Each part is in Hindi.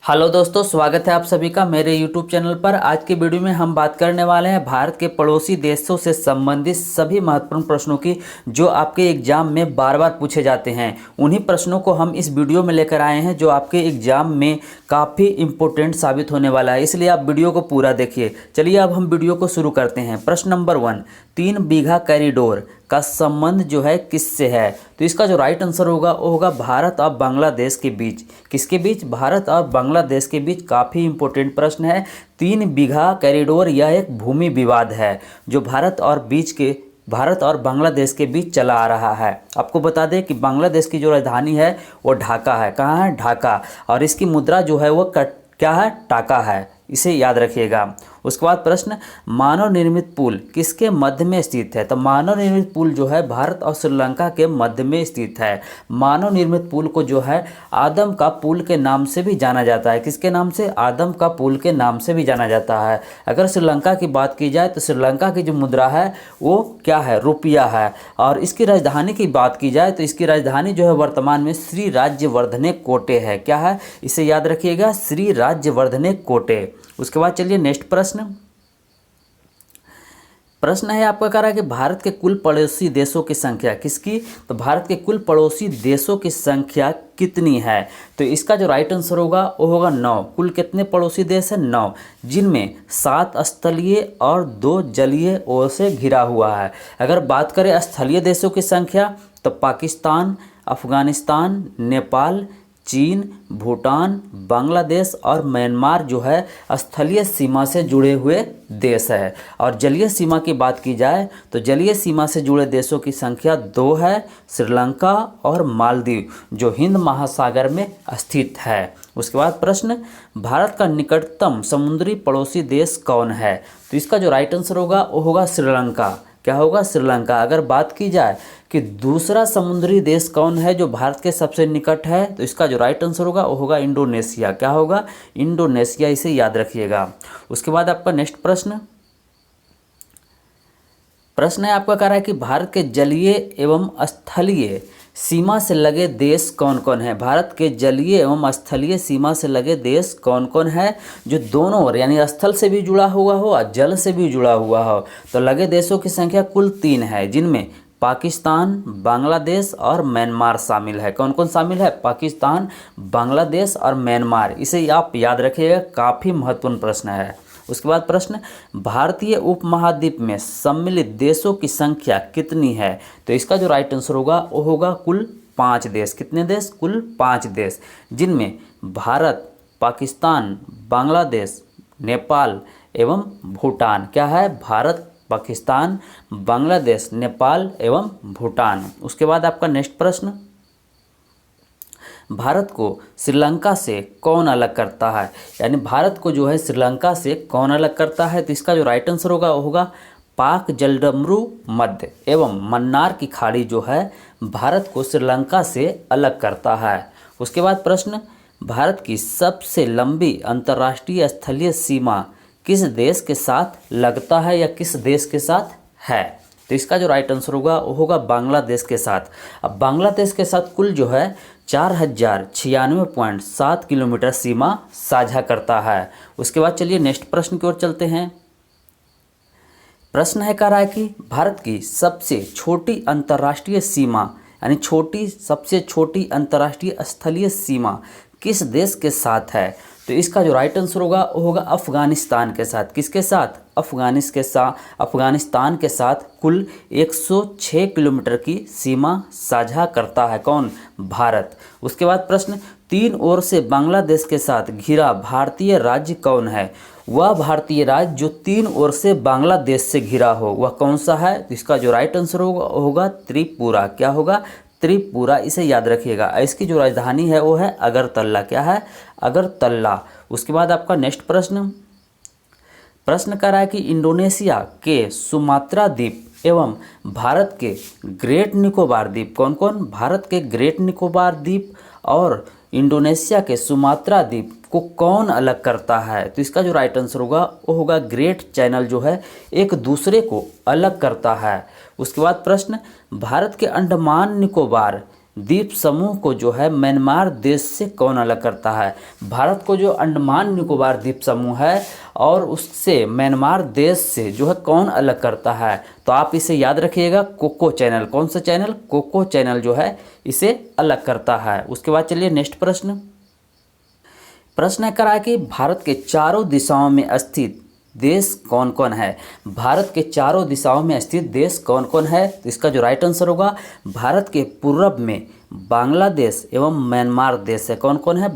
हेलो दोस्तों, स्वागत है आप सभी का मेरे YouTube चैनल पर। आज के वीडियो में हम बात करने वाले हैं भारत के पड़ोसी देशों से संबंधित सभी महत्वपूर्ण प्रश्नों की, जो आपके एग्जाम में बार बार पूछे जाते हैं। उन्हीं प्रश्नों को हम इस वीडियो में लेकर आए हैं जो आपके एग्जाम में काफ़ी इम्पोर्टेंट साबित होने वाला है, इसलिए आप वीडियो को पूरा देखिए। चलिए अब हम वीडियो को शुरू करते हैं। प्रश्न नंबर 1, 3 बीघा कॉरिडोर का संबंध जो है किससे है? तो इसका जो राइट आंसर होगा वो होगा भारत और बांग्लादेश के बीच। किसके बीच? भारत और बांग्लादेश के बीच। काफ़ी इंपॉर्टेंट प्रश्न है। 3 बीघा कॉरिडोर यह एक भूमि विवाद है जो भारत और बांग्लादेश के बीच चला आ रहा है। आपको बता दें कि बांग्लादेश की जो राजधानी है वो ढाका है। कहाँ है? ढाका। और इसकी मुद्रा जो है वो क्या है? टाका है। इसे याद रखिएगा। उसके बाद प्रश्न, मानव निर्मित पुल किसके मध्य में स्थित है? तो मानव निर्मित पुल जो है भारत और श्रीलंका के मध्य में स्थित है। मानव निर्मित पुल को जो है आदम का पुल के नाम से भी जाना जाता है। किसके नाम से? आदम का पुल के नाम से भी जाना जाता है। अगर श्रीलंका की बात की जाए तो श्रीलंका की जो मुद्रा है वो क्या है? रुपया है। और इसकी राजधानी की बात की जाए तो इसकी राजधानी जो है वर्तमान में श्री राज्यवर्धने कोटे है। क्या है? इसे याद रखिएगा, श्री राज्यवर्धने कोटे। उसके बाद चलिए नेक्स्ट प्रश्न है आपका, कह रहा है कि भारत के कुल पड़ोसी देशों की संख्या किसकी? तो भारत के कुल पड़ोसी देशों की संख्या कितनी है? तो इसका जो राइट आंसर होगा वो होगा 9। कुल कितने पड़ोसी देश हैं? 9, जिनमें 7 स्थलीय और 2 जलीय ओर से घिरा हुआ है। अगर बात करें स्थलीय देशों की संख्या तो पाकिस्तान, अफगानिस्तान, नेपाल, चीन, भूटान, बांग्लादेश और म्यांमार जो है स्थलीय सीमा से जुड़े हुए देश है। और जलीय सीमा की बात की जाए तो जलीय सीमा से जुड़े देशों की संख्या 2 है, श्रीलंका और मालदीव जो हिंद महासागर में स्थित है। उसके बाद प्रश्न, भारत का निकटतम समुद्री पड़ोसी देश कौन है? तो इसका जो राइट आंसर होगा वो होगा श्रीलंका। क्या होगा? श्रीलंका। अगर बात की जाए कि दूसरा समुद्री देश कौन है जो भारत के सबसे निकट है, तो इसका जो राइट आंसर होगा वो होगा इंडोनेशिया। क्या होगा? इंडोनेशिया। इसे याद रखिएगा। उसके बाद आपका नेक्स्ट प्रश्न है आपका, कह रहा है कि भारत के जलीय एवं स्थलीय सीमा से लगे देश कौन कौन है? भारत के जलीय एवं स्थलीय सीमा से लगे देश कौन कौन है जो दोनों ओर यानी स्थल से भी जुड़ा हुआ हो और जल से भी जुड़ा हुआ हो? तो लगे देशों की संख्या कुल 3 है, जिनमें पाकिस्तान, बांग्लादेश और म्यांमार शामिल है। कौन कौन शामिल है? पाकिस्तान, बांग्लादेश और म्यांमार। इसे आप याद रखिएगा, काफ़ी महत्वपूर्ण प्रश्न है। उसके बाद प्रश्न, भारतीय उपमहाद्वीप में सम्मिलित देशों की संख्या कितनी है? तो इसका जो राइट आंसर होगा वो होगा कुल 5 देश। कितने देश? कुल 5 देश, जिनमें भारत, पाकिस्तान, बांग्लादेश, नेपाल एवं भूटान। क्या है? भारत, पाकिस्तान, बांग्लादेश, नेपाल एवं भूटान। उसके बाद आपका नेक्स्ट प्रश्न, भारत को श्रीलंका से कौन अलग करता है? यानी भारत को जो है श्रीलंका से कौन अलग करता है? तो इसका जो राइट आंसर होगा वो होगा पाक जलडमरू मध्य एवं मन्नार की खाड़ी जो है भारत को श्रीलंका से अलग करता है। उसके बाद प्रश्न, भारत की सबसे लंबी अंतर्राष्ट्रीय स्थलीय सीमा किस देश के साथ लगता है या किस देश के साथ है? तो इसका जो राइट आंसर होगा वो होगा बांग्लादेश के साथ। अब बांग्लादेश के साथ कुल जो है 4096.7 किलोमीटर सीमा साझा करता है। उसके बाद चलिए नेक्स्ट प्रश्न की ओर चलते हैं। प्रश्न है, कह रहा है कि भारत की सबसे छोटी अंतर्राष्ट्रीय सीमा यानी सबसे छोटी अंतर्राष्ट्रीय स्थलीय सीमा किस देश के साथ है? तो इसका जो राइट आंसर होगा वो होगा अफगानिस्तान के साथ। किसके साथ? अफगानिस्तान के साथ कुल 106 किलोमीटर की सीमा साझा करता है। कौन? भारत। उसके बाद प्रश्न, 3 ओर से बांग्लादेश के साथ घिरा भारतीय राज्य कौन है? वह भारतीय राज्य जो 3 ओर से बांग्लादेश से घिरा हो वह कौन सा है? तो इसका जो राइट आंसर होगा त्रिपुरा। क्या होगा? त्रिपुरा। इसे याद रखिएगा। इसकी जो राजधानी है वो है अगरतला। क्या है? अगरतला। उसके बाद आपका नेक्स्ट प्रश्न कर रहा है कि इंडोनेशिया के सुमात्रा द्वीप एवं भारत के ग्रेट निकोबार द्वीप कौन कौन? भारत के ग्रेट निकोबार द्वीप और इंडोनेशिया के सुमात्रा द्वीप को कौन अलग करता है? तो इसका जो राइट आंसर होगा वो होगा ग्रेट चैनल जो है एक दूसरे को अलग करता है। उसके बाद प्रश्न, भारत के अंडमान निकोबार द्वीप समूह को जो है म्यांमार देश से कौन अलग करता है? भारत को जो अंडमान निकोबार द्वीप समूह है और उससे म्यांमार देश से जो है कौन अलग करता है? तो आप इसे याद रखिएगा, कोको चैनल। कौन सा चैनल? कोको चैनल जो है इसे अलग करता है। उसके बाद चलिए नेक्स्ट प्रश्न। प्रश्न करा है कि भारत के चारों दिशाओं में स्थित देश कौन कौन है? भारत के चारों दिशाओं में स्थित देश कौन कौन है? तो इसका जो राइट आंसर होगा, भारत के पूर्व में बांग्लादेश एवं म्यांमार देश है। कौन कौन है?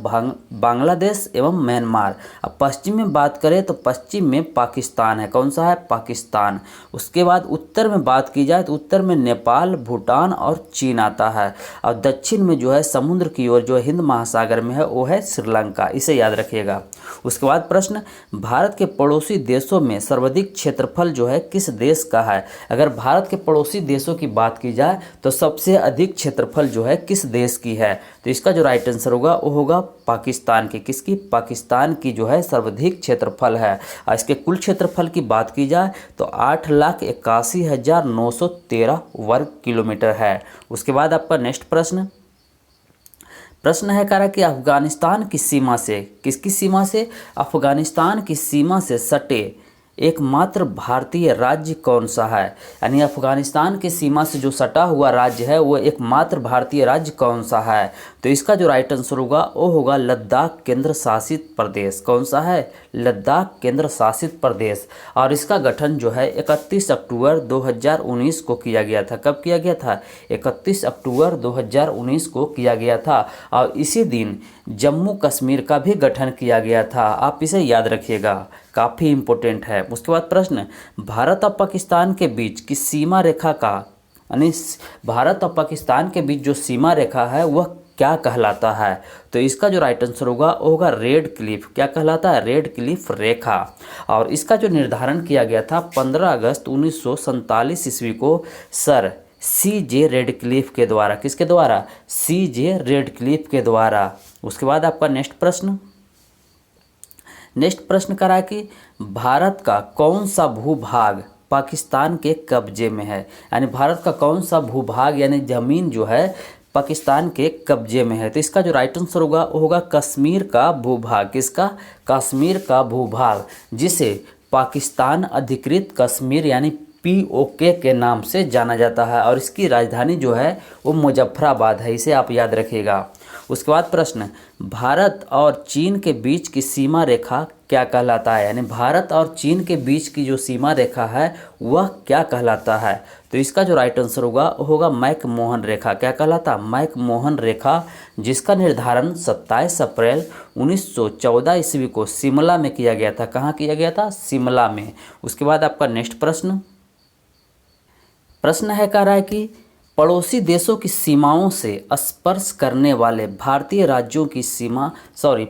बांग्लादेश एवं म्यांमार। अब पश्चिम में बात करें तो पश्चिम में पाकिस्तान है। कौन सा है? पाकिस्तान। उसके बाद उत्तर में बात की जाए तो उत्तर में नेपाल, भूटान और चीन आता है। और दक्षिण में जो है समुद्र की ओर जो हिंद महासागर में है वो है श्रीलंका। इसे याद रखिएगा। उसके बाद प्रश्न, भारत के पड़ोसी देशों में सर्वाधिक क्षेत्रफल जो है किस देश का है? अगर भारत के पड़ोसी देशों की बात की जाए तो सबसे अधिक क्षेत्रफल जो है किस देश की है? तो इसका जो राइट आंसर होगा वो होगा पाकिस्तान की। किसकी? पाकिस्तान की जो है सर्वाधिक क्षेत्रफल है। और इसके कुल क्षेत्रफल की बात की जाए तो 8,81,913 वर्ग किलोमीटर है। उसके बाद आपका नेक्स्ट प्रश्न है कह रहा कि अफगानिस्तान की सीमा से, किसकी सीमा से? अफगानिस्तान की सीमा से सटे एकमात्र भारतीय राज्य कौन सा है? यानी अफगानिस्तान की सीमा से जो सटा हुआ राज्य है वो एकमात्र भारतीय राज्य कौन सा है? तो इसका जो राइट आंसर होगा वो होगा लद्दाख केंद्र शासित प्रदेश। कौन सा है? लद्दाख केंद्र शासित प्रदेश। और इसका गठन जो है 31 अक्टूबर 2019 को किया गया था। कब किया गया था? 31 अक्टूबर 2019 को किया गया था। और इसी दिन जम्मू कश्मीर का भी गठन किया गया था। आप इसे याद रखिएगा, काफ़ी इम्पोर्टेंट है। उसके बाद प्रश्न, भारत और पाकिस्तान के बीच की सीमा रेखा का, यानी भारत और पाकिस्तान के बीच जो सीमा रेखा है वह क्या कहलाता है? तो इसका जो राइट आंसर होगा वो होगा रेड क्लिफ। क्या कहलाता है? रेड क्लिफ रेखा। और इसका जो निर्धारण किया गया था 15 अगस्त 1947 ईस्वी को सर CJ रेडक्लिफ के द्वारा। किसके द्वारा? CJ रेडक्लिफ के द्वारा। उसके बाद आपका नेक्स्ट प्रश्न करा कि भारत का कौन सा भूभाग पाकिस्तान के कब्जे में है? यानी भारत का कौन सा भूभाग यानी जमीन जो है पाकिस्तान के कब्जे में है? तो इसका जो राइट आंसर होगा वो होगा कश्मीर का भूभाग। किसका? कश्मीर का भूभाग, जिसे पाकिस्तान अधिकृत कश्मीर यानी POK के नाम से जाना जाता है। और इसकी राजधानी जो है वो मुजफ्फराबाद है। इसे आप याद रखिएगा। उसके बाद प्रश्न, भारत और चीन के बीच की सीमा रेखा क्या कहलाता है? यानी भारत और चीन के बीच की जो सीमा रेखा है वह क्या कहलाता है? तो इसका जो राइट आंसर होगा वो होगा मैकमोहन रेखा। क्या कहलाता? मैकमोहन रेखा, जिसका निर्धारण 27 अप्रैल 1914 ईस्वी को शिमला में किया गया था। कहाँ किया गया था? शिमला में। उसके बाद आपका नेक्स्ट प्रश्न है कह रहा है कि पड़ोसी देशों की सीमाओं से स्पर्श करने वाले भारतीय राज्यों की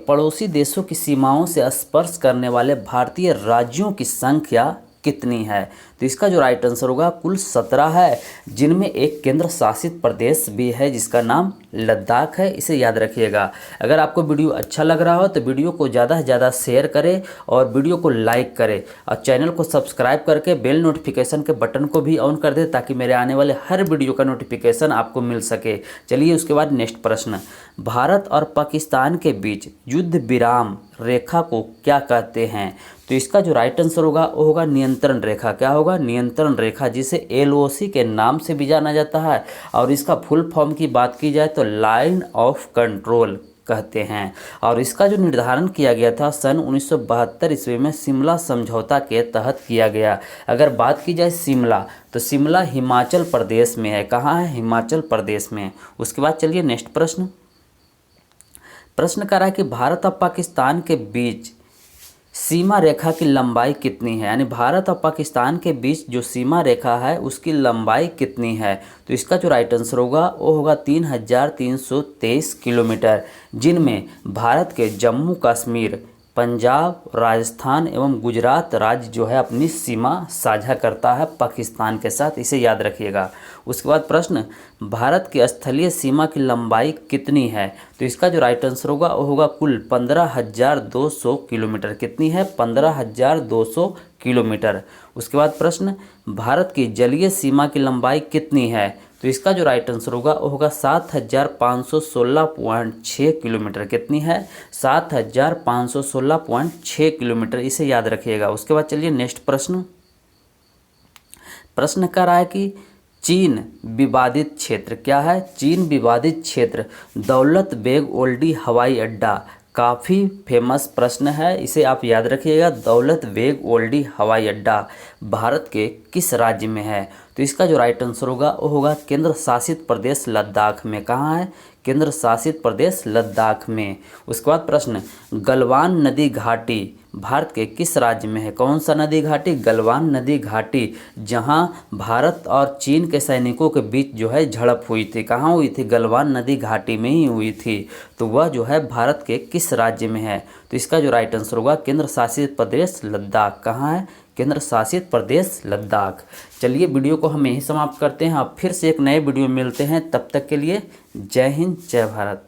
पड़ोसी देशों की सीमाओं से स्पर्श करने वाले भारतीय राज्यों की संख्या कितनी है? तो इसका जो राइट आंसर होगा कुल 17 है, जिनमें एक केंद्र शासित प्रदेश भी है जिसका नाम लद्दाख है। इसे याद रखिएगा। अगर आपको वीडियो अच्छा लग रहा हो तो वीडियो को ज़्यादा से ज़्यादा शेयर करें और वीडियो को लाइक करें और चैनल को सब्सक्राइब करके बेल नोटिफिकेशन के बटन को भी ऑन कर दें ताकि मेरे आने वाले हर वीडियो का नोटिफिकेशन आपको मिल सके। चलिए उसके बाद नेक्स्ट प्रश्न, भारत और पाकिस्तान के बीच युद्ध विराम रेखा को क्या कहते हैं? तो इसका जो राइट आंसर होगा वो होगा नियंत्रण रेखा। क्या होगा? नियंत्रण रेखा, जिसे LOC के नाम से भी जाना जाता है। और इसका फुल फॉर्म की बात की जाए तो लाइन ऑफ कंट्रोल कहते हैं। और इसका जो निर्धारण किया गया था सन 1972 ईस्वी में शिमला समझौता के तहत किया गया। अगर बात की जाए शिमला, तो शिमला हिमाचल प्रदेश में है। कहाँ है? हिमाचल प्रदेश में। उसके बाद चलिए नेक्स्ट प्रश्न कर रहा है कि भारत और पाकिस्तान के बीच सीमा रेखा की लंबाई कितनी है? यानी भारत और पाकिस्तान के बीच जो सीमा रेखा है उसकी लंबाई कितनी है? तो इसका जो राइट आंसर होगा वो होगा 3,323 किलोमीटर, जिनमें भारत के जम्मू कश्मीर, पंजाब, राजस्थान एवं गुजरात राज्य जो है अपनी सीमा साझा करता है पाकिस्तान के साथ। इसे याद रखिएगा। उसके बाद प्रश्न, भारत की स्थलीय सीमा की लंबाई कितनी है? तो इसका जो राइट आंसर होगा वो होगा कुल 15,200 किलोमीटर। कितनी है? 15,200 किलोमीटर। उसके बाद प्रश्न, भारत की जलीय सीमा की लंबाई कितनी है? तो इसका जो राइट आंसर होगा वो होगा 7516.6 किलोमीटर। कितनी है? 7516.6 किलोमीटर। इसे याद रखिएगा। उसके बाद चलिए नेक्स्ट प्रश्न। प्रश्न कर रहा है कि चीन विवादित क्षेत्र क्या है? चीन विवादित क्षेत्र दौलत बेग ओल्डी हवाई अड्डा। काफ़ी फेमस प्रश्न है, इसे आप याद रखिएगा। दौलत बेग ओल्डी हवाई अड्डा भारत के किस राज्य में है? तो इसका जो राइट आंसर होगा वो होगा केंद्र शासित प्रदेश लद्दाख में। कहाँ है? केंद्र शासित प्रदेश लद्दाख में। उसके बाद प्रश्न, गलवान नदी घाटी भारत के किस राज्य में है? कौन सा नदी घाटी? गलवान नदी घाटी, जहां भारत और चीन के सैनिकों के बीच जो है झड़प हुई थी। कहाँ हुई थी? गलवान नदी घाटी में ही हुई थी। तो वह जो है भारत के किस राज्य में है? तो इसका जो राइट आंसर होगा केंद्र शासित प्रदेश लद्दाख। कहाँ है? केंद्र शासित प्रदेश लद्दाख। चलिए वीडियो को हम यहीं समाप्त करते हैं। अब फिर से एक नए वीडियो में मिलते हैं। तब तक के लिए जय हिंद, जय भारत।